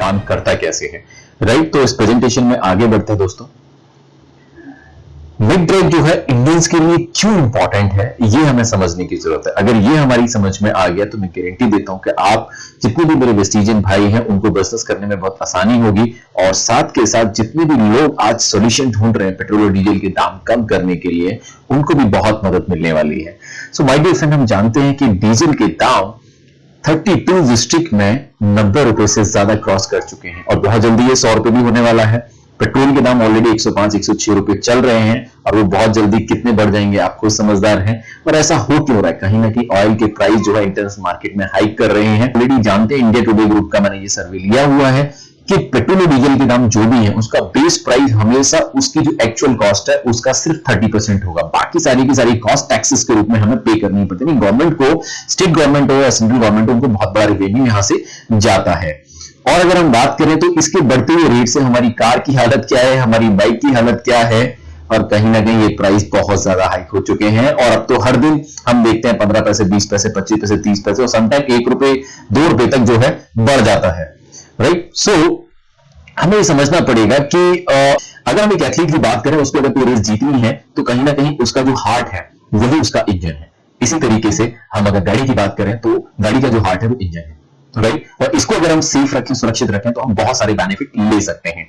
काम करता कैसे है, राइट। तो इस प्रेजेंटेशन में आगे बढ़ते हैं दोस्तों। मिड ड्राइव जो है इंडियंस के लिए क्यों इंपॉर्टेंट है, ये हमें समझने की जरूरत है। अगर ये हमारी समझ में आ गया तो मैं गारंटी देता हूं कि आप जितने भी मेरे वेस्टिजियन भाई हैं उनको बिजनेस करने में बहुत आसानी होगी, और साथ के साथ जितने भी लोग आज सॉल्यूशन ढूंढ रहे हैं पेट्रोल और डीजल के दाम कम करने के लिए, उनको भी बहुत मदद मिलने वाली है। सो माय डियर फ्रेंड, हम जानते हैं कि डीजल के दाम 32 डिस्ट्रिक्ट में 90 रुपए से ज्यादा क्रॉस कर चुके हैं, और बहुत जल्दी ये 100 रुपए भी होने वाला है। पेट्रोल के दाम ऑलरेडी 105-106 रुपए चल रहे हैं, और वो बहुत जल्दी कितने बढ़ जाएंगे आप खुद समझदार हैं। पर ऐसा हो क्यों रहा है? कहीं ना कहीं ऑयल के प्राइस जो है इंटरनेशनल मार्केट में हाइक कर रहे हैं। ऑलरेडी जानते हैं, इंडिया टुडे ग्रुप का मैंने ये सर्वे लिया हुआ है कि पेट्रोल और डीजल के दाम जो भी है उसका बेस प्राइस हमेशा उसकी जो एक्चुअल कॉस्ट है उसका सिर्फ 30% होगा। बाकी सारी की सारी कॉस्ट टैक्सेस के रूप में हमें पे करनी पड़ती है। गवर्नमेंट को, स्टेट गवर्नमेंट हो या सेंट्रल गवर्नमेंट हो, उनको बहुत बड़ा रेवेन्यू यहां से जाता है। और अगर हम बात करें तो इसके बढ़ते हुए रेट से हमारी कार की हालत क्या है, हमारी बाइक की हालत क्या है, और कहीं ना कहीं ये प्राइस बहुत ज्यादा हाइक हो चुके हैं। और अब तो हर दिन हम देखते हैं 15 पैसे, 20 पैसे, 25 पैसे, 30 पैसे, और समटाइम 1 रुपए 2 रुपए तक जो है बढ़ जाता है, राइट। सो हमें ये समझना पड़ेगा कि अगर हम एक एथलीट की बात करें, उसको अगर कोई रेस जीतनी है तो कहीं ना कहीं उसका जो हार्ट है वही उसका इंजन है। इसी तरीके से हम अगर गाड़ी की बात करें तो गाड़ी का जो हार्ट है वो इंजन है, राइट। और इसको अगर हम सेफ रखें, सुरक्षित रखें, तो हम बहुत सारे बेनिफिट ले सकते हैं।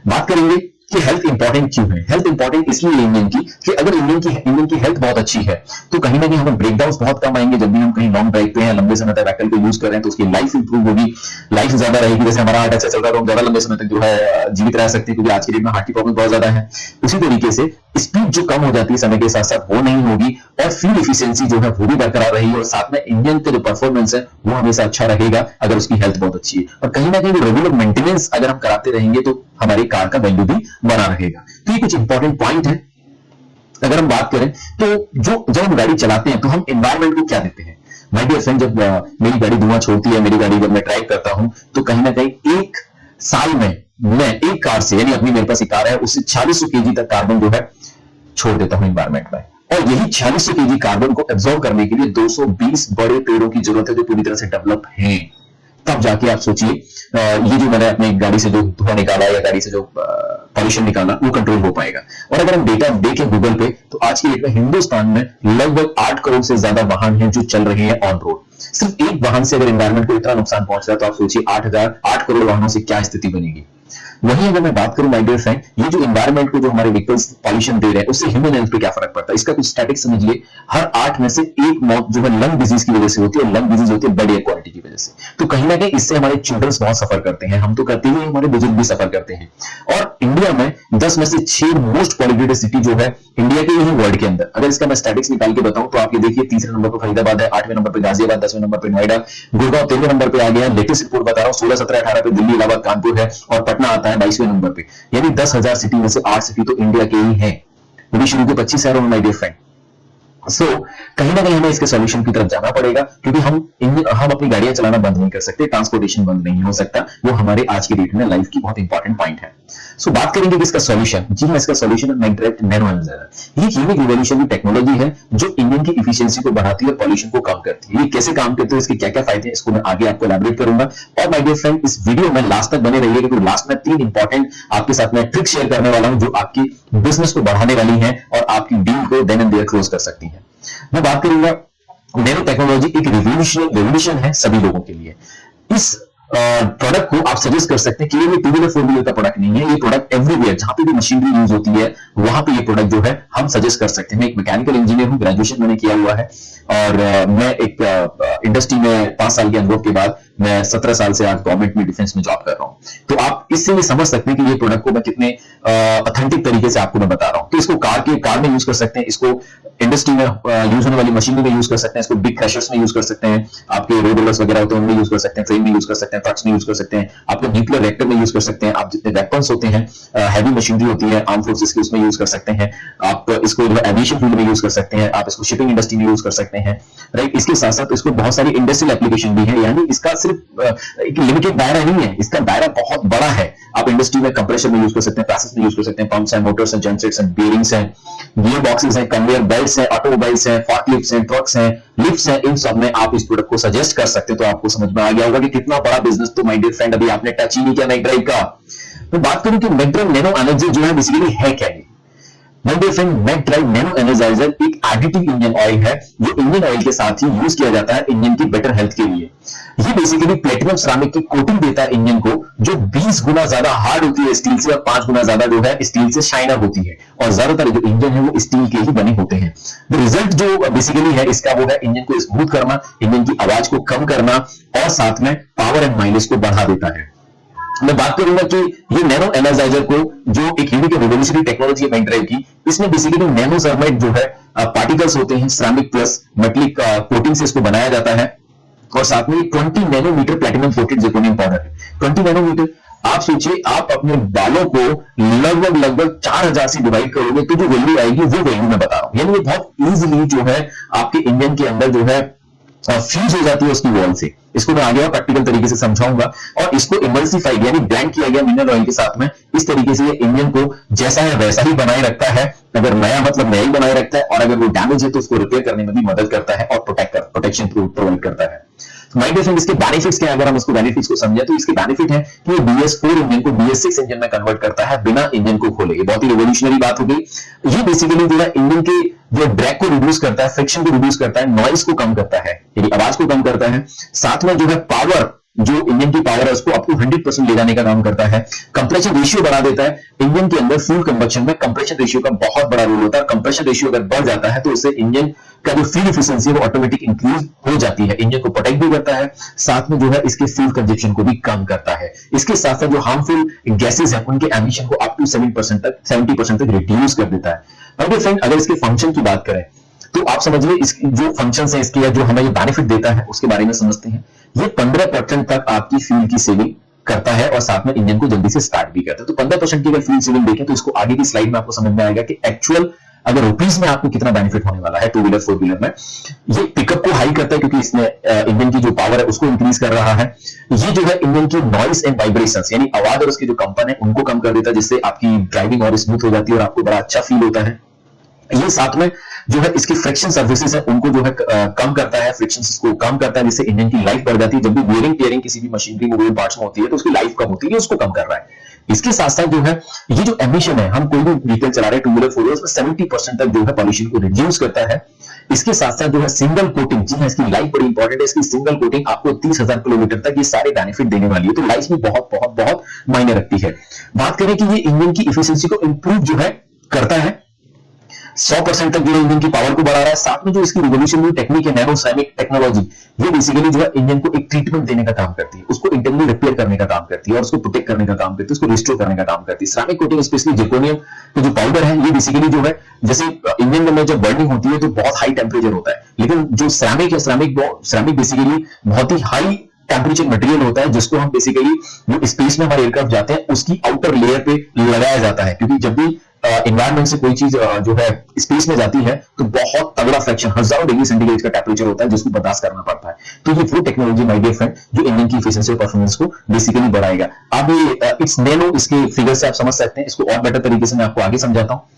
बात करेंगे कि हेल्थ इंपॉर्टेंट क्यों है। हेल्थ इंपॉर्टेंट इसलिए इंजन की कि अगर इंजन की हेल्थ बहुत अच्छी है तो कहीं ना कहीं हमें ब्रेकडाउन बहुत कम आएंगे। जब भी हम कहीं लॉन्ग ड्राइव पे हैं, लंबे समय तक व्हीकल को यूज कर रहे हैं, तो उसकी लाइफ इंप्रूव होगी, लाइफ ज्यादा रहेगी। जैसे हमारा हार्ट अच्छा चल रहा है तो हम ज्यादा लंबे समय तक जो है जीवित रह सकते हैं, क्योंकि आज के डेट में हार्ट की प्रॉब्लम बहुत ज्यादा है। उसी तरीके से स्पीड जो कम हो जाती है समय के साथ साथ वो नहीं होगी, और फ्यूल एफिशिएंसी जो है वो भी बरकरार रहेगी, और साथ में इंजन का जो परफॉर्मेंस है वो हमेशा अच्छा रहेगा अगर उसकी हेल्थ बहुत अच्छी है। और कहीं ना कहीं रेगुलर मेंटेनेंस अगर हम कराते रहेंगे तो हमारी कार का वैल्यू भी बना रहेगा। तो ये कुछ इंपॉर्टेंट पॉइंट है। अगर हम बात करें तो जब हम गाड़ी चलाते हैं तो हम एनवायरमेंट को क्या देते हैं। माय डियर फ्रेंड, जब मेरी गाड़ी धुआं छोड़ती है, मेरी गाड़ी जब मैं ड्राइव करता हूं, तो कहीं ना कहीं एक साल में मैं एक कार से, यानी अपनी मेरे पास एक कार है, उससे 4600 केजी तक कार्बन जो है छोड़ देता हूं एनवायरमेंट में। और यही 4600 केजी कार्बन को एब्जॉर्ब करने के लिए 220 बड़े पेड़ों की जरूरत है जो पूरी तरह से डेवलप हैं। तब जाके आप सोचिए ये जो मैंने अपनी गाड़ी से जो धुआं निकाला या गाड़ी से जो पॉल्यूशन निकाला वो कंट्रोल हो पाएगा। और अगर हम डेटा देखें गूगल पे, तो आज की डेट में हिंदुस्तान में लगभग 8 करोड़ से ज्यादा वाहन हैं जो चल रहे हैं ऑन रोड। सिर्फ एक वाहन से अगर एनवायरमेंट को इतना नुकसान पहुंच रहा है तो आप सोचिए 8 करोड़ वाहनों से क्या स्थिति बनेगी। वहीं अगर मैं बात करूं माय डियर फ्रेंड, ये जो एनवायरमेंट को जो हमारे व्हीकल्स पॉल्यूशन दे रहे हैं उससे ह्यूमन हेल्थ पे क्या फर्क पड़ता है, इसका कुछ स्टैटिक्स समझिए। हर 8 में से 1 मौत जो है लंग डिजीज की वजह से होती है, और लंग डिजीज होती है बैड एयर क्वालिटी की वजह से। तो कहीं ना कहीं इससे हमारे चिल्ड्रंस बहुत सफर करते हैं, हम तो करते ही, हमारे बुजुर्ग भी सफर करते हैं। और इंडिया में 10 में से 6 मोस्ट पॉल्यूटेड सिटी जो है इंडिया के ही वर्ल्ड के अंदर, अगर इसका मैं स्टैटिक्स निकाल के बताऊं तो आप ये देखिए, तीसरे नंबर पर फरीदाबाद है, 8वें नंबर पर गाजियाबाद, 10वें नंबर पर नोएडा, गुड़गांव 13वें नंबर पे आ गया है, लेटेस्ट रिपोर्ट बता रहा हूं 16, 17, 18 पे दिल्ली, इलाहाबाद, कानपुर है, और पटना आता है 22वें नंबर पे। यानी 10,000 सिटी में से 8 सिटी तो इंडिया के ही हैं, वो भी शुरू के 25 शहरों में माय डियर फ्रेंड। सो कहीं ना कहीं हमें इसके सॉल्यूशन की तरफ जाना पड़ेगा, क्योंकि हम अपनी गाड़ियां चलाना बंद नहीं कर सकते, ट्रांसपोर्टेशन बंद नहीं हो सकता, वो हमारे आज की डेट में लाइफ की बहुत इंपॉर्टेंट पॉइंट है। सो बात करेंगे कि इसका सॉल्यूशन, जी हाँ, इसका सॉल्यूशन है मैग्नेटिक नैनो एनर्जी। ये यूनिक रिवोल्यूशनरी टेक्नोलॉजी है जो इंजन की इफिशियंसी को बढ़ाती है और पॉल्यूशन को कम करती है। ये कैसे काम करते हैं, इसके क्या क्या फायदे हैं, इसको मैं आगे आपको एलैबोरेट करूंगा। और माय डियर फ्रेंड, इस वीडियो में लास्ट तक बने रहिए, क्योंकि लास्ट में 3 इंपॉर्टेंट आपके साथ में ट्रिक शेयर करने वाला हूं जो आपकी बिजनेस को बढ़ाने वाली है और आपकी डील को देन एंड देयर क्लोज कर सकती है। मैं बात करूंगा, नैनो टेक्नोलॉजी एक रिवोल्यूशन है सभी लोगों के लिए। इस प्रोडक्ट को आप सजेस्ट कर सकते हैं कि ये टू व्हीलर 4 व्हीलर का प्रोडक्ट नहीं है, ये प्रोडक्ट एवरीवेयर जहां पे भी मशीनरी यूज होती है वहां पे ये प्रोडक्ट जो है हम सजेस्ट कर सकते हैं। मैं एक मैकेनिकल इंजीनियर हूं, ग्रेजुएशन मैंने किया हुआ है, और मैं एक इंडस्ट्री में 5 साल के अनुभव के बाद मैं 17 साल से आज गवर्नमेंट में डिफेंस में जॉब कर रहा हूं। तो आप इससे भी समझ सकते हैं कि ये प्रोडक्ट को मैं कितने ऑथेंटिक तरीके से आपको मैं बता रहा हूं। तो इसको कार में यूज कर सकते हैं, इसको इंडस्ट्री में यूज होने वाली मशीनरी में यूज कर सकते हैं, इसको बिग क्रशर्स में यूज कर सकते हैं, आपके रोड रोलर्स वगैरह होते हैं उनमें यूज कर सकते हैं, ट्रेन में यूज कर सकते हैं, ट्रक्स में यूज कर सकते हैं, आपको न्यूक्लियर रिएक्टर में यूज कर सकते हैं, आप जितने वेपन्स होते हैं, हैवी मशीनरी होती है आर्म फोर्सेस की, उसमें यूज कर सकते हैं, आप इसको एविएशन फील्ड में यूज कर सकते हैं, आप इसको शिपिंग इंडस्ट्री में यूज कर सकते हैं, राइट। इसके साथ साथ इसको बहुत सारी इंडस्ट्रियल एप्लीकेशन भी है, यानी इसका सिर्फ एक लिमिटेड दायरा नहीं है, इसका दायरा बहुत बड़ा है। आप इंडस्ट्री में कंप्रेसर में यूज कर सकते हैं, प्रोसेस में यूज कर सकते हैं, पंप्स हैं, मोटर्स हैं, जनसेट्स हैं, बेयरिंग्स हैं, गियर बॉक्सेस हैं, कन्वेयर बेल्ट टॉयज है, ऑटोमोबाइल्स है, फॉर्कलिफ्ट्स हैं, ट्रक्स हैं, लिफ्ट्स हैं, इन सब में आप इस प्रोडक्ट को सजेस्ट कर सकते हैं। तो आपको समझ में आ गया होगा कि कितना बड़ा बिजनेस तो माय डियर फ्रेंड अभी आपने टच ही नहीं किया मैक ड्राइव का। तो बात करूं कि मैक ड्राइव नैनो एनर्जी जो है बेसिकली है क्या है। My dear friend, Mac drive nano energizer एक एडिटिव इंजन ऑयल है जो इंजन ऑयल के साथ ही यूज किया जाता है इंजन की बेटर हेल्थ के लिए। ये बेसिकली प्लेटिनम सिरामिक की कोटिंग देता है इंजन को, जो 20 गुना ज्यादा हार्ड होती है स्टील से और 5 गुना ज्यादा जो है स्टील से शाइनर होती है, और ज्यादातर जो इंजन है वो स्टील के ही बने होते हैं। द रिजल्ट जो बेसिकली है इसका वो है इंजन को स्मूथ करना, इंजन की आवाज को कम करना, और साथ में पावर एंड माइलेज को बढ़ा देता है। मैं बात करूंगा कि ये नैनो एनर्जाइजर को जो एक यूनिक रिवोल्यूशनरी टेक्नोलॉजी है मैक ड्राइव की, इसमें बेसिकली नैनो सरमाइट जो है पार्टिकल्स होते हैं, सिरेमिक प्लस मेटलिक कोटिंग से इसको बनाया जाता है, और साथ में 20 nanometre platinum coated zirconium powder है। 20 नैनोमीटर, आप सोचिए आप अपने बालों को लगभग 4000 से डिवाइड करोगे तो जो वैल्यू आएगी वो वैल्यू मैं बता रहा हूं, यानी ये बहुत इजीली जो है आपके इंजन के अंदर जो है फ्यूज हो जाती है उसकी वॉल से। इसको मैं आगे प्रैक्टिकल तरीके से समझाऊंगा, और इसको इमल्सिफाइड यानी ब्लेंड किया गया मिनरल ऑयल के साथ में, इस तरीके से ये इंजन को जैसा है वैसा ही बनाए रखता है। अगर नया मतलब नया ही बनाए रखता है, और अगर वो डैमेज है तो उसको रिपेयर करने में भी मदद करता है और प्रोटेक्शन प्रोवाइड करता है। माय डियर फ्रेंड, इसके बेनिफिट्स क्या है? अगर हम इसको बेनिफिट्स को समझे तो इसके बेनिफिट है कि ये BS4 इंजन को BS6 इंजन में कन्वर्ट करता है बिना इंजन को खोले। ये बहुत ही रिवोल्यूशनरी बात हो गई। ये बेसिकली जो है इंजन के जो ड्रैग को रिड्यूस करता है, फ्रिक्शन को रिड्यूस करता है, नॉइज को कम करता है, यानी आवाज को कम करता है, साथ में जो है पावर, जो इंजन की पावर है उसको अप टू 100% ले जाने का काम करता है। कंप्रेशन रेशियो बढ़ा देता है। इंजन के अंदर फ्यूल कंबक्शन में कंप्रेशन रेशियो का बहुत बड़ा रोल होता है। कंप्रेशन रेशियो अगर बढ़ जाता है तो उससे इंजन का जो फ्यूल एफिशिएंसी वो ऑटोमेटिक इंक्रीज हो जाती है। इंजन को प्रोटेक्ट भी करता है, साथ में जो है इसके फ्यूल कंजप्शन को भी कम करता है। इसके साथ साथ जो हार्मफुल गैसेज है उनके एमिशन को अप टू 70% तक रिड्यूस कर देता है। अब फ्रेंड, अगर इसके फंक्शन की बात करें तो आप समझिए इसकी जो फंक्शंस है इसके, या जो हमें ये बेनिफिट देता है उसके बारे में समझते हैं। ये 15% तक आपकी फ्यूल की सेविंग करता है, और साथ में इंजन को जल्दी से स्टार्ट भी करता है। तो 15% की अगर फ्यूल सेविंग देखें तो इसको आगे की स्लाइड में आपको समझ में आएगा कि एक्चुअल अगर रुपीस में आपको कितना बेनिफिट होने वाला है टू व्हीलर फोर व्हीलर में। ये पिकअप को हाई करता है क्योंकि इसमें इंजन की जो पावर है उसको इंक्रीज कर रहा है। ये जो है इंजन की नॉइस एंड वाइब्रेशंस यानी आवाज और उसके जो कंपन है उनको कम कर देता है, जिससे आपकी ड्राइविंग और स्मूथ हो जाती है और आपको बड़ा अच्छा फील होता है। ये साथ में जो है इसकी फ्रिक्शन सर्विसेज है उनको जो है कम करता है, फ्रिक्शन को कम करता है, जिससे इंजन की लाइफ बढ़ जाती है। जब भी बियरिंग टीयरिंग किसी भी मशीनरी मूविंग पार्ट्स में होती है तो उसकी लाइफ कम होती है, उसको कम कर रहा है। इसके साथ साथ जो है ये जो एमिशन है, हम कोई भी व्हीकल चला रहे हैं टू व्हीलर फोर व्हीलर, 70% तक जो है पॉल्यूशन को रिड्यूस करता है। इसके साथ साथ जो है सिंगल कोटिंग, जी हाँ इसकी लाइफ बड़ी इंपॉर्टेंट है। इसकी सिंगल कोटिंग आपको 30,000 किलोमीटर तक ये सारे बेनिफिट देने वाली है, तो लाइफ में बहुत बहुत बहुत मायने रखती है। बात करें कि ये इंजन की इफिशियंसी को इंप्रूव जो है करता है, 100% तक जो इंजन की पावर को बढ़ा रहा है। साथ में जो इसकी रिवोल्यूशनरी टेक्निक है नैनो सिरेमिक टेक्नोलॉजी, ये बेसिकली जो है इंजन को एक ट्रीटमेंट देने का काम करती है, उसको इंटरनली रिपेयर करने का काम करती है, और उसको प्रोटेक्ट करने का काम करती है, उसको रिस्टोर करने का काम करती है। सिरेमिक कोटिंग स्पेशली जिरकोनियम का जो पाउडर है, ये बेसिकली जो है जैसे इंजन में जब बर्निंग होती है तो बहुत हाई टेम्परेचर होता है, लेकिन जो सिरेमिक है, सिरेमिक बेसिकली बहुत ही हाई टेम्परेचर मटेरियल होता है, जिसको हम बेसिकली जो स्पेस में हमारे एयरक्राफ्ट जाते हैं उसकी आउटर लेयर पे लगाया जाता है। क्योंकि जब भी एनवायरमेंट से कोई चीज जो है स्पेस में जाती है तो बहुत तगड़ा फ्रैक्शन, हजारों डिग्री सेंटीग्रेड का टेम्परेचर होता है, जिसको बर्दाश्त करना पड़ता है। तो ये वो टेक्नोलॉजी माय डियर फ्रेंड जो इंजन की एफिशिएंसी और परफॉर्मेंस को बेसिकली बढ़ाएगा। अब ये इट्स नैनो, इसके फिगर से आप समझ सकते हैं। इसको और बेटर तरीके से मैं आपको आगे समझाता हूं।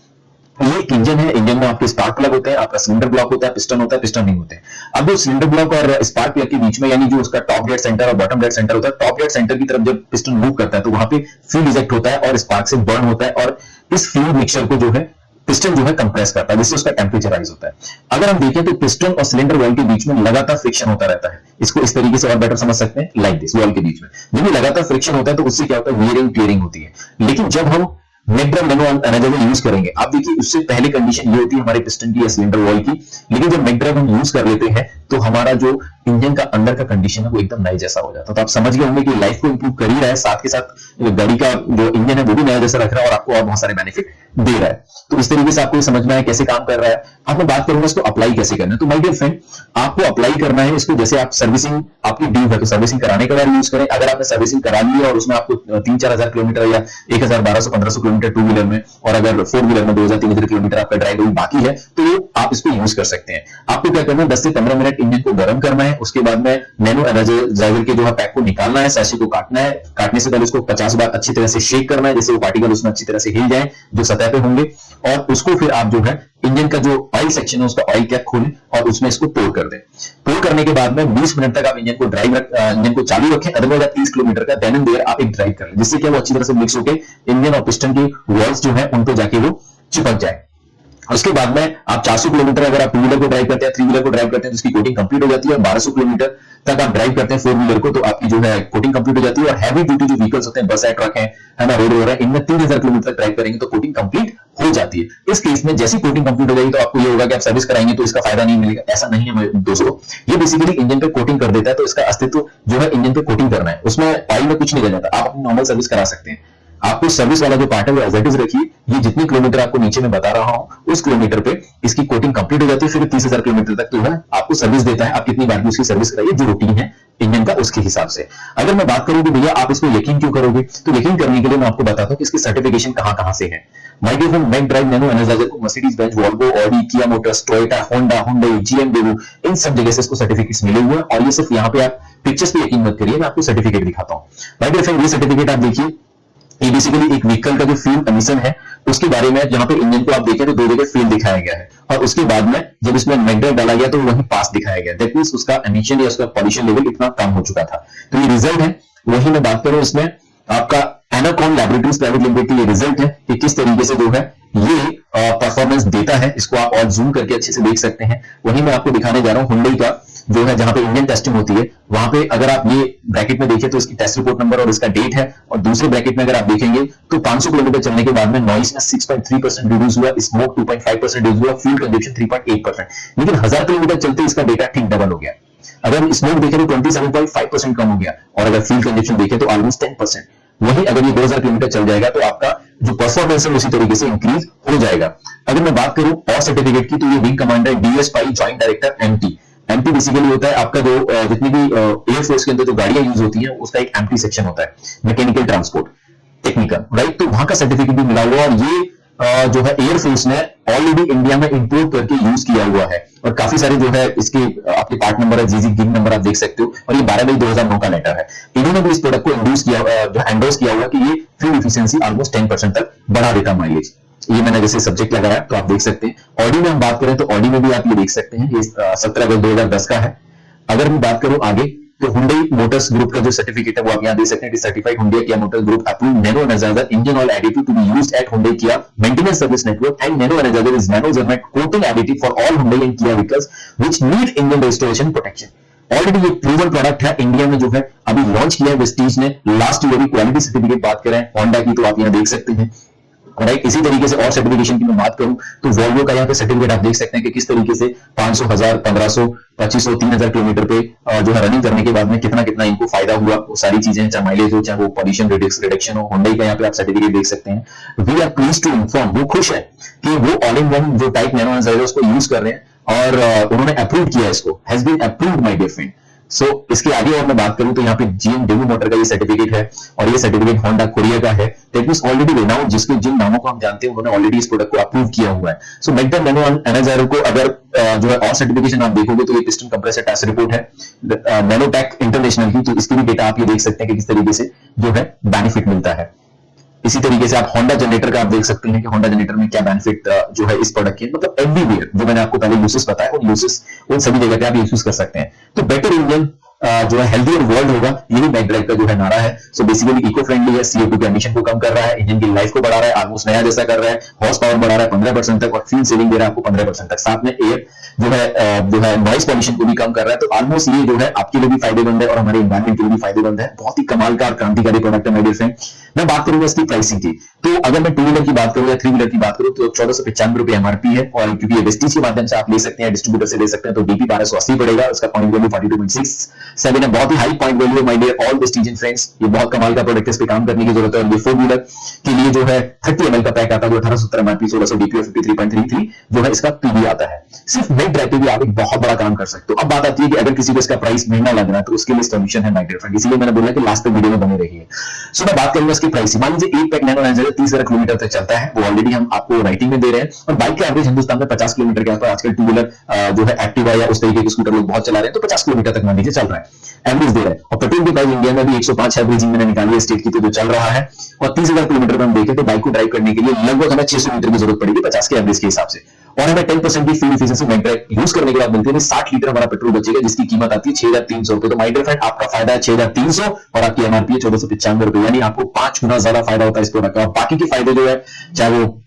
ये एक इंजन है, इंजन में आपके स्पार्क प्लग होते हैं, आपका सिलेंडर ब्लॉक होता है, पिस्टन होता है, पिस्टन नहीं होते हैं। अब जो सिलेंडर ब्लॉक और स्पार्क प्लग के बीच में यानी जो उसका टॉप डेड सेंटर और बॉटम डेड सेंटर होता है, टॉप डेड सेंटर की तरफ जब पिस्टन मूव करता है तो वहां पे फ्यूल इजेक्ट होता है और स्पार्क से बर्न होता है, और इस फ्यूल मिक्सचर को जो है पिस्टन जो है कंप्रेस करता है, जिससे उसका टेम्परेचर राइज होता है। अगर हम देखें तो पिस्टन और सिलेंडर वॉल के बीच में लगातार फ्रिक्शन होता रहता है। इसको इस तरीके से और बेटर समझ सकते हैं, लाइक दिस, वॉल के बीच में जब भी लगातार फ्रिक्शन होता है तो उससे क्या होता है, वियरिंग टीयरिंग होती है। लेकिन जब हम Mac drive nano energizer use करेंगे, आप देखिए उससे पहले कंडीशन ये होती है हमारे पिस्टन की या सिलेंडर वॉल की, लेकिन जब मैक ड्राइव हम यूज कर लेते हैं तो हमारा जो इंजन का अंदर का कंडीशन है वो एकदम नए जैसा हो जाता है। तो आप समझ गए होंगे कि लाइफ को इंप्रूव कर ही रहा है, साथ के साथ गाड़ी का जो इंजन है वो भी नया जैसा रख रहा है और आपको और बहुत सारे बेनिफिट दे रहा है। तो इस तरीके से आपको समझ में आया कैसे काम कर रहा है। अब मैं बात करूंगा इसको अप्लाई कैसे करना है। तो माय डियर फ्रेंड, आपको अप्लाई करना है इसको, जैसे आप सर्विसिंग आपकी ड्यू है तो सर्विसिंग कराने के बाद यूज करें। अगर आपने सर्विसिंग करा ली है और उसमें आपको 3-4 हजार किलोमीटर या 1000, 1200-1500 किलोमीटर टू व्हीलर में, और अगर फोर व्हीलर में 2000-3000 किलोमीटर आपका ड्राइव बाकी है तो आप इसको यूज कर सकते हैं। आपको क्या करना है, 10 से 15 मिनट इंजन को गर्म करना है। उसके बाद में नैनो एनर्जाइजर के जो है पैक को निकालना है, सैशे को काटना है। काटने से पहले उसको 50 बार अच्छी तरह से शेक करना है, जिससे वो पार्टिकल उसमें अच्छी तरह से हिल जाए जो सतह पे होंगे, और उसको फिर आप जो है इंजन का जो ऑयल सेक्शन है उसका ऑयल कैप खोलें और उसमें इसको पोर कर दें। पोर करने के बाद में 20 मिनट तक आप इंजन को चालू रखें, अदरवाइज आप 30 किलोमीटर का देन एंड देयर आप एक ड्राइव कर लें, जिससे क्या वो अच्छी तरह से मिक्स होकर इंजन और पिस्टन की वॉल्स जो है उन पर जाके वो चिपक जाए। उसके बाद में आप 400 किलोमीटर अगर आप टू व्हीलर को ड्राइव करते हैं, थ्री व्हीलर को ड्राइव करते हैं तो उसकी कोटिंग कंप्लीट हो जाती है। और 1200 किलोमीटर तक आप ड्राइव करते हैं फोर व्हीलर को तो आपकी जो है कोटिंग कंप्लीट हो जाती है। और हैवी ड्यूटी जो व्हीकल्स होते हैं, बस है, ट्रक है ना, रोड वगैरह, इनमें 3000 किलोमीटर तक ड्राइव करेंगे तो कोटिंग कंप्लीट हो जाती है। इस केस में जैसी कोटिंग कंप्लीट हो जाएगी तो आपको ये होगा कि आप सर्विस कराएंगे तो इसका फायदा नहीं मिलेगा, ऐसा नहीं है दोस्तों। ये बेसिकली इंजन पे कोटिंग कर देता है तो इसका अस्तित्व जो है इंजन पे कोटिंग करना है, उसमें ऑयल में कुछ नहीं रह जाता, आप अपनी नॉर्मल सर्विस करा सकते हैं। आपको सर्विस वाला जो पार्ट है वो एज इट इज रखिए, ये जितने किलोमीटर आपको नीचे में बता रहा हूं उस किलोमीटर पे इसकी कोटिंग कंप्लीट हो जाती है। फिर 30,000 किलोमीटर तक तो है आपको सर्विस देता है, आप कितनी बार भी उसकी सर्विस कराइए जो रूटीन है इंजन का उसके हिसाब से। अगर मैं बात करूं कि भैया आप इसको यकीन क्यों करोगे, तो यकीन करने के लिए मैं आपको बताता हूं कि इसकी सर्टिफिकेशन कहां से है। My dear friend, Mac drive nano energizer को Mercedes Benz, Volvo, Audi, Kia Motors, Toyota, Honda, Hyundai, GMW, इन सब जगह से इसको सर्टिफिकेट्स मिले हुए हैं। और ये सिर्फ यहाँ पे आप पिक्चर्स पे यकीन मत करिए, मैं आपको सर्टिफिकेट दिखाता हूं। माय डियर फ्रेंड, ये सर्टिफिकेट आप देखिए, ये बेसिकली एक व्हीकल का जो फ्यूल एमिशन है उसके बारे में, जहां पे इंजन को आप देखें तो दो जगह फ्यूल दिखाया गया है और उसके बाद में जब इसमें मैग्नेट डाला गया तो वहीं पास दिखाया गया, दैट मींस उसका एमिशन या उसका पॉल्यूशन लेवल इतना कम हो चुका था। तो ये रिजल्ट है, वही मैं बात करूं इसमें आपका एनाकॉन लैबोरेटरीज प्राइवेट लिमिटेड की ये रिजल्ट है कि किस तरीके से जो है ये परफॉर्मेंस देता है। इसको आप और जूम करके अच्छे से देख सकते हैं। वही मैं आपको दिखाने जा रहा हूं हुंडई का जो है, जहां पे इंजन टेस्टिंग होती है, वहां पे अगर आप ये ब्रैकेट में देखें तो इसकी टेस्ट रिपोर्ट नंबर और इसका डेट है। और दूसरे ब्रैकेट में अगर आप देखेंगे तो 500 किलोमीटर चलने के बाद में नॉइस में 6.3% रिड्यूस हुआ, स्मोक 2.5% रिड्यूस हुआ, फ्यूल कंजप्शन 3.8%। लेकिन 1000 किलोमीटर चलते इसका डेटा ठीक डबल हो गया। अगर स्मोक देखें तो 27.5% कम हो गया और अगर फ्यूल कंजप्शन देखें तो ऑलमोस्ट 10%। वही अगर ये 2000 किलोमीटर चल जाएगा तो आपका जो परफॉर्मेंस है उसी तरीके से इंक्रीज हो जाएगा। अगर मैं बात करूं और सर्टिफिकेट की तो ये विंग कमांडर डीएस पाई जॉइंट डायरेक्टर एमटी बेसिकली होता है आपका जो जितनी भी एयरफोर्स के अंदर जो गाड़ियां यूज होती हैं उसका एक एमटी सेक्शन होता है, मैकेनिकल ट्रांसपोर्ट टेक्निकल, राइट। तो वहां का सर्टिफिकेट भी मिला हुआ और ये जो है एयरफोर्स ने ऑलरेडी इंडिया में इंपोर्ट करके यूज किया हुआ है। और काफी सारे जो है इसके आपके पार्ट नंबर है, जीजी गिग नंबर आप देख सकते हो। और ये 12 मई 2009 का लेटर है। इन्होंने भी इस प्रोडक्ट को इंड्यूस किया, जो एंडोर्स किया हुआ कि ये फ्यूल एफिशिएंसी ऑलमोस्ट 10% तक बढ़ा देता माइलेज। ये मैंने जैसे सब्जेक्ट लगाया तो आप देख सकते हैं। ऑडी में हम बात करें तो ऑडी में भी आप ये देख सकते हैं, ये 17 अगस्त 2010 का है। अगर मैं बात करूं आगे तो हुंडई मोटर्स ग्रुप का जो सर्टिफिकेट है वो आप यहां देख सकते हैं, certified Hyundai Kia motors group approved nano energizer engine oil additive to be used at Hyundai Kia maintenance service network and nano energizer is nano cermet coating additive for all Hyundai and Kia vehicles which need engine restoration protection. Already ये proven product है, India में जो है अभी launch किया है Vestige ने last year. Quality certificate बात करें होंडा की तो आप यहां देख सकते हैं, राइट। इसी तरीके से और सर्टिफिकेशन की मैं बात करूं तो वोल्वो का यहाँ पे सर्टिफिकेट आप देख सकते हैं कि किस तरीके से 500, 1000, 1500, 2500, 3000 किलोमीटर पे जो है रनिंग करने के बाद में कितना कितना इनको फायदा हुआ, वो सारी चीजें, चाहे माइलेज हो चाहे वो पॉल्यूशन रिडक्शन हो। हुंडई का यहाँ पे आप सर्टिफिकेट देख सकते हैं। We are pleased to inform, वो खुश है कि वो ऑल इन वन जो टाइप नैनो एनर्जाइजर उसको यूज कर रहे हैं और उन्होंने अप्रूव किया इसको, has been approved my dear friend. So इसके आगे और मैं बात करूं तो यहाँ पे जीएमडब्ल्यू मोटर का ये सर्टिफिकेट है और ये सर्टिफिकेट होंडा कोरिया का है। दैट मींस ऑलरेडी रेनाउंड, जिसके जिन नामों को हम जानते हैं उन्होंने ऑलरेडी इस प्रोडक्ट को अप्रूव किया हुआ है। सो मैक नैनो एनर्जाइजर को अगर जो है और सर्टिफिकेशन आप देखोगे तो ये पिस्टन कंप्रेसर टेस्ट रिपोर्ट है नैनोटेक इंटरनेशनल की, तो इसके भी डेटा आप ये देख सकते हैं कि किस तरीके से जो है बेनिफिट मिलता है। इसी तरीके से आप होंडा जनरेटर का आप देख सकते हैं कि होंडा जनरेटर में क्या बेनिफिट जो है इस प्रोडक्ट के, मतलब एवरीवेयर जो मैंने आपको पहले यूसेस बताया उन यूसेस उन सभी जगह पे आप यूज कर सकते हैं। तो बेटर इंजन जो है हेल्दी और वर्ल्ड होगा, ये भी मैक ड्राइव का जो है नारा है। सो बेसिकली इको फ्रेंडली है, CO2 के एमिशन को कम कर रहा है, इंजन की लाइफ को बढ़ा रहा है, ऑलमोस्ट नया जैसा कर रहा है, हॉर्स पावर बढ़ा रहा है 15% तक और फ्यूल सेविंग दे रहा है आपको 15% तक, साथ में एयर जो है नॉइस पॉल्यूशन को भी कम कर रहा है। तो ऑलमोस्ट ये जो है आपके लिए भी फायदेमंद है और हमारे एनवायरमेंट के लिए भी फायदेमंद है। बहुत ही कमाल का और क्रांतिकारी प्रोडक्ट है माय डियर फ्रेंड। मैं बात करूंगा इसकी प्राइसिंग की, तो अगर मैं टू व्हीलर की बात करूं या थ्री व्हीलर की बात करूं तो 1495 रुपए एमआरपी है। और क्योंकि ये वेस्टीज के माध्यम से आप ले सकते हैं, डिस्ट्रीब्यूटर से ले सकते हैं, तो डीपी 1280 पड़ेगा। उसका पॉइंट वैल्यू 42.67 है, बहुत ही high point value my dear all Vestigian friends. ये बहुत कमाल का प्रोडक्ट है, इस पे काम करने की जरूरत है। और ये फोर व्हीलर के लिए जो है 30 ml का पैक आता है जो 1870 एमआरपी 1600 डीपी और 53.33 जो है इसका पीबी आता है। सिर्फ मैक ड्राइव पे भी आप एक बहुत बड़ा काम कर सकते हो। अब बात आती है कि अगर किसी को इसका प्राइस महंगा लग रहा है तो उसके लिए सोल्यूशन है माय डियर फ्रेंड, इसीलिए मैंने बोला कि लास्ट तक वीडियो में बने रहिए। सो मैं बात करूंगा इसकी प्राइस। मान लीजिए एक पैक नैनो एनर्जाइजर 30,000 किलोमीटर तक चलता है, वो ऑलरेडी हम आपको राइटिंग में दे रहे हैं। और बाइक का एवरेज हिंदुस्तान में 50 किलोमीटर के आसपास, आजकल टू व्हीलर जो है एक्टिवा या उस तरीके के स्कूटर लोग बहुत चला रहे हैं, तो 50 किलोमीटर तक मान लीजिए चल रहा है, एवरेज दे रहा है। और पेट्रोल की प्राइस इंडिया में भी 105 एवरेजिंग मैंने निकाली है स्टेट की, तो जो चल रहा है। और 30,000 किलोमीटर पर हम देखें तो बाइक को ड्राइव करने के लिए लगभग हमें 600 लीटर की जरूरत पड़ेगी 50 के एवरेज के हिसाब से। और हमें 10% की fuel efficiency mind drive use करने के बाद मिलती है 60 लीटर हमारा पेट्रोल बचेगा, जिसकी कीमत आती है 6,300 रुपए। तो माइंड ड्राइव आपका फायदा है 6,300 और आपकी एमआरपी है 1495 रुपए, यानी आपको 5 गुना ज्यादा फायदा होता है इस प्रोडक्ट का। और बाकी के फायदे जो है, चाहे वो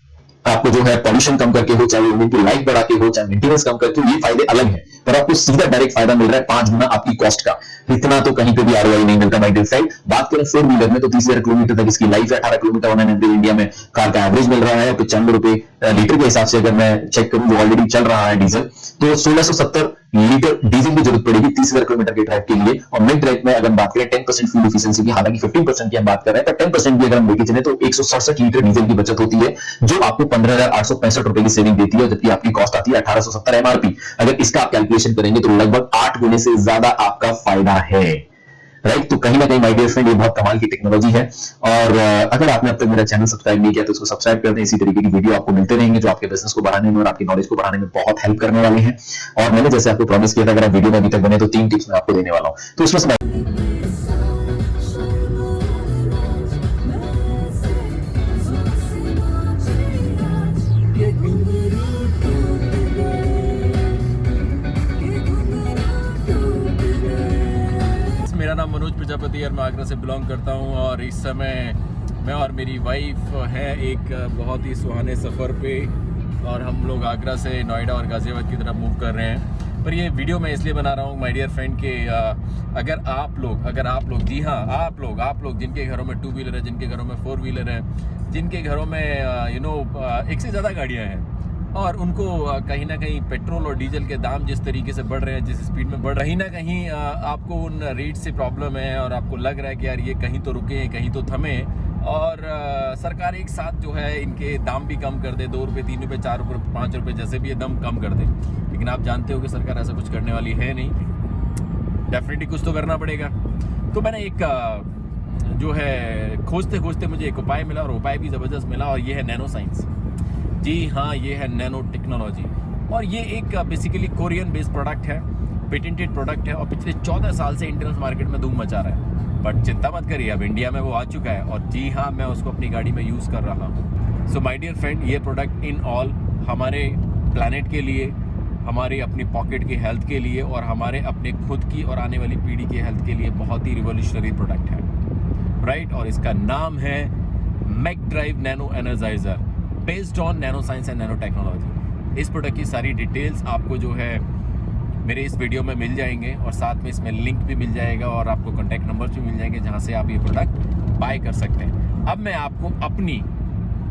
आपको जो है पॉल्यूशन कम करके हो, चाहे इंजन की लाइफ बढ़ा के हो, चाहे मेंटेनेंस कम करके हो, ये फायदे अलग है, पर आपको सीधा डायरेक्ट फायदा मिल रहा है 5 गुना आपकी कॉस्ट का। इतना तो कहीं पे भी आरओआई नहीं मिलता माय डियर फ्रेंड। बात करें 4 व्हीलर में तो 30,000 किलोमीटर तक इसकी लाइफ है, 18 kilometre on an average India में कार का एवरेज मिल रहा है 95 रुपए लीटर के हिसाब से। अगर मैं चेक करूं जो ऑलरेडी चल रहा है डीजल, तो 1670 लीटर डीजल की जरूरत पड़ेगी 30,000 किलोमीटर के ड्राइव के लिए। और मिड ड्राइव में अगर बात करें 10% फ्यूल एफिशिएंसी की, हालांकि 15% की हम बात कर रहे हैं, पर 10% भी अगर हम लेके चले तो 167 लीटर डीजल की बचत होती है, जो आपको 15,865 रुपए की सेविंग देती है, जबकि आपकी कॉस्ट आती है 1870 एमआरपी। अगर इसका आप कैलकुलेशन करेंगे तो लगभग 8 गुने से ज्यादा आपका फायदा है, राइट। तो कहीं ना कहीं माय डियर फ्रेंड ये बहुत कमाल की टेक्नोलॉजी है। और अगर आपने अब तक मेरा चैनल सब्सक्राइब नहीं किया तो उसको सब्सक्राइब कर दें। इसी तरीके की वीडियो आपको मिलते रहेंगे जो आपके बिजनेस को बढ़ाने में और आपकी नॉलेज को बढ़ाने में बहुत हेल्प करने वाले हैं। और मैंने जैसे आपको प्रॉमिस किया था, अगर आप वीडियो में अभी तक बने तो 3 टिप्स मैं आपको देने वाला हूं। तो उसमें से मेरा नाम मनोज प्रजापति और मैं आगरा से बिलोंग करता हूं। और इस समय मैं और मेरी वाइफ है एक बहुत ही सुहाने सफ़र पे, और हम लोग आगरा से नोएडा और गाज़ियाबाद की तरफ मूव कर रहे हैं। पर ये वीडियो मैं इसलिए बना रहा हूं माय डियर फ्रेंड के अगर आप लोग जी हाँ आप लोग जिनके घरों में 2 व्हीलर है, जिनके घरों में 4 व्हीलर है, जिनके घरों में एक से ज़्यादा गाड़ियाँ हैं, और उनको कहीं ना कहीं पेट्रोल और डीजल के दाम जिस तरीके से बढ़ रहे हैं, जिस स्पीड में बढ़ रहे हैं, कहीं ना कहीं आपको उन रेट से प्रॉब्लम है और आपको लग रहा है कि यार ये कहीं तो रुके, कहीं तो थमे, और सरकार एक साथ जो है इनके दाम भी कम कर दे, 2 रुपये 3 रुपये 4 रुपये 5 रुपये जैसे भी ये दाम कम कर दे। लेकिन आप जानते हो कि सरकार ऐसा कुछ करने वाली है नहीं, डेफिनेटली कुछ तो करना पड़ेगा। तो मैंने एक जो है खोजते खोजते मुझे एक उपाय मिला, और उपाय भी ज़बरदस्त मिला, और ये है नैनो साइंस। जी हाँ, ये है नैनो टेक्नोलॉजी, और ये एक बेसिकली कोरियन बेस्ड प्रोडक्ट है, पेटेंटेड प्रोडक्ट है, और पिछले 14 साल से इंटरनेशनल मार्केट में धूम मचा रहा है। बट चिंता मत करिए, अब इंडिया में वो आ चुका है, और जी हाँ मैं उसको अपनी गाड़ी में यूज़ कर रहा हूँ। सो माय डियर फ्रेंड, ये प्रोडक्ट इन ऑल हमारे प्लानेट के लिए, हमारे अपनी पॉकेट की हेल्थ के लिए, और हमारे अपने खुद की और आने वाली पीढ़ी की हेल्थ के लिए बहुत ही रिवोल्यूशनरी प्रोडक्ट है, राइट। और इसका नाम है मैकडराइव nano energizer, based on nano science and nano technology. इस प्रोडक्ट की सारी डिटेल्स आपको जो है मेरे इस वीडियो में मिल जाएंगे, और साथ में इसमें लिंक भी मिल जाएगा, और आपको कॉन्टैक्ट नंबर्स भी मिल जाएंगे जहां से आप ये प्रोडक्ट बाय कर सकते हैं। अब मैं आपको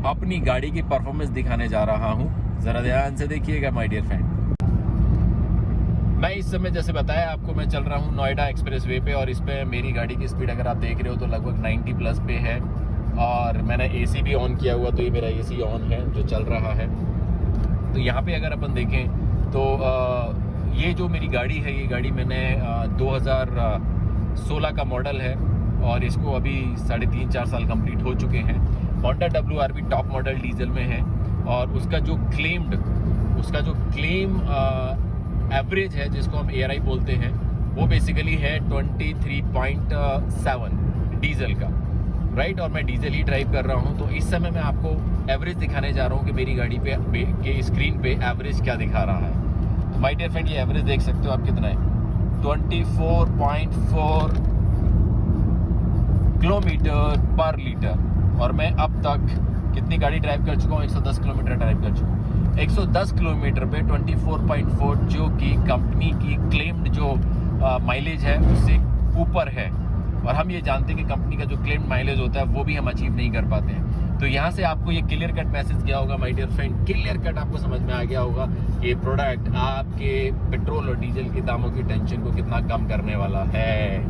अपनी गाड़ी की परफॉर्मेंस दिखाने जा रहा हूं, ज़रा ध्यान से देखिएगा माय डियर फ्रेंड। मैं इस समय जैसे बताया आपको, मैं चल रहा हूँ नोएडा एक्सप्रेस वे पे, और इस पर मेरी गाड़ी की स्पीड अगर आप देख रहे हो तो लगभग 90 प्लस पे है, और मैंने एसी भी ऑन किया हुआ, तो ये मेरा एसी ऑन है जो चल रहा है। तो यहाँ पे अगर अपन देखें तो ये जो मेरी गाड़ी है, ये गाड़ी मैंने 2016 का मॉडल है, और इसको अभी 3.5-4 साल कंप्लीट हो चुके हैं। Honda WRV top model diesel में है, और उसका जो क्लेम एवरेज है, जिसको हम ARI बोलते हैं, वो बेसिकली है 23.7 डीजल का, राइट। और मैं डीजल ही ड्राइव कर रहा हूँ। तो इस समय मैं आपको एवरेज दिखाने जा रहा हूँ कि मेरी गाड़ी पे के स्क्रीन पे एवरेज क्या दिखा रहा है। तो माय डियर फ्रेंड, ये एवरेज देख सकते हो आप कितना है, 24.4 किलोमीटर पर लीटर। और मैं अब तक कितनी गाड़ी ड्राइव कर चुका हूँ, 110 किलोमीटर ड्राइव कर चुका हूँ। 110 किलोमीटर पे 24.4, जो कि कंपनी की क्लेम्ड जो माइलेज है उससे ऊपर है, और हम ये जानते हैं कि कंपनी का जो क्लेम्ड माइलेज होता है वो भी हम अचीव नहीं कर पाते हैं। तो यहाँ से आपको ये क्लियर कट मैसेज गया होगा my dear friend, clear cut आपको समझ में आ गया होगा कि ये प्रोडक्ट आपके पेट्रोल और डीजल के दामों की टेंशन को कितना कम करने वाला है।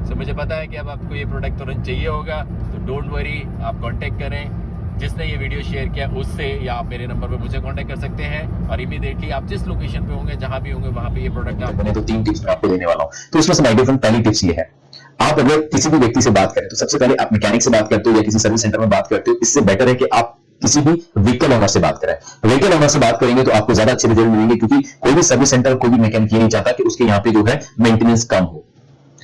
सो मुझे पता है कि अब आपको ये प्रोडक्ट तुरंत चाहिए होगा, तो डोंट वरी, आप कॉन्टेक्ट करें जिसने ये वीडियो शेयर किया उससे, या आप मेरे नंबर पे मुझे कांटेक्ट कर सकते हैं, और इमीडिएटली आप जिस लोकेशन पे होंगे, जहां भी होंगे, वहां पे ये प्रोडक्ट आप बने। तो 3 टिप्स मैं आपको देने वाला हूं। तो उसमें से माय डियर फ्रेंड, पहली टिप्स ये है, आप अगर किसी भी व्यक्ति से बात करें तो सबसे पहले आप मैकेनिक से बात करते हो या किसी सर्विस सेंटर में बात करते हो, इससे बेटर है कि आप किसी भी व्हीकल ओनर से बात करें। व्हीकल ओनर से बात करेंगे तो आपको ज्यादा अच्छे रिजल्ट मिलेंगे, क्योंकि कोई भी सर्विस सेंटर, कोई भी मैकेनिक ये नहीं चाहता कि उसके यहाँ पे जो है मेंटेनेंस कम हो,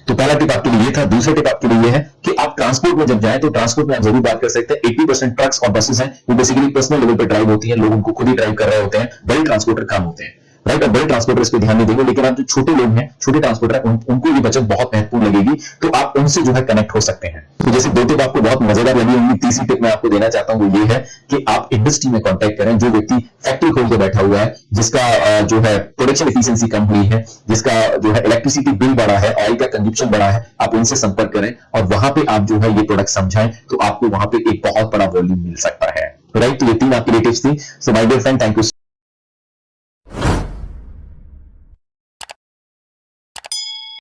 तो पहला टिप आपके लिए ये था। दूसरा टिप आपके लिए ये है कि आप ट्रांसपोर्ट में जब जाए तो ट्रांसपोर्ट में आप जरूर बात कर सकते हैं। 80% ट्रक्स और बसेस हैं वो बेसिकली पर्सनल लेवल पर ड्राइव होती है, लोग उनको खुद ही ड्राइव कर रहे होते हैं, बड़े ट्रांसपोर्टर कम होते हैं, राइट। और बड़े ट्रांसपोर्टर इस पे ध्यान नहीं देंगे, लेकिन आप जो छोटे लोग हैं, छोटे ट्रांसपोर्टर उनको ये बचत बहुत महत्वपूर्ण लगेगी, तो आप उनसे जो है कनेक्ट हो सकते हैं। तो जैसे 2 टिप आपको बहुत मजेदार लगी होंगी, तीसरी टिप मैं आपको देना चाहता हूं वो ये है कि आप इंडस्ट्री में कॉन्टेक्ट करें। जो व्यक्ति फैक्ट्री खोल के बैठा हुआ है, जिसका जो है प्रोडक्शन एफिशिएंसी कम हुई है, जिसका जो है इलेक्ट्रिसिटी बिल बढ़ा है, ऑयल का कंजप्शन बढ़ा है, आप उनसे संपर्क करें और वहां पे आप जो है ये प्रोडक्ट समझाएं, तो आपको वहां पे एक बहुत बड़ा वॉल्यूम मिल सकता है, राइट। तो ये 3 आपकी टिप्स थी। So my dear friend, thank you.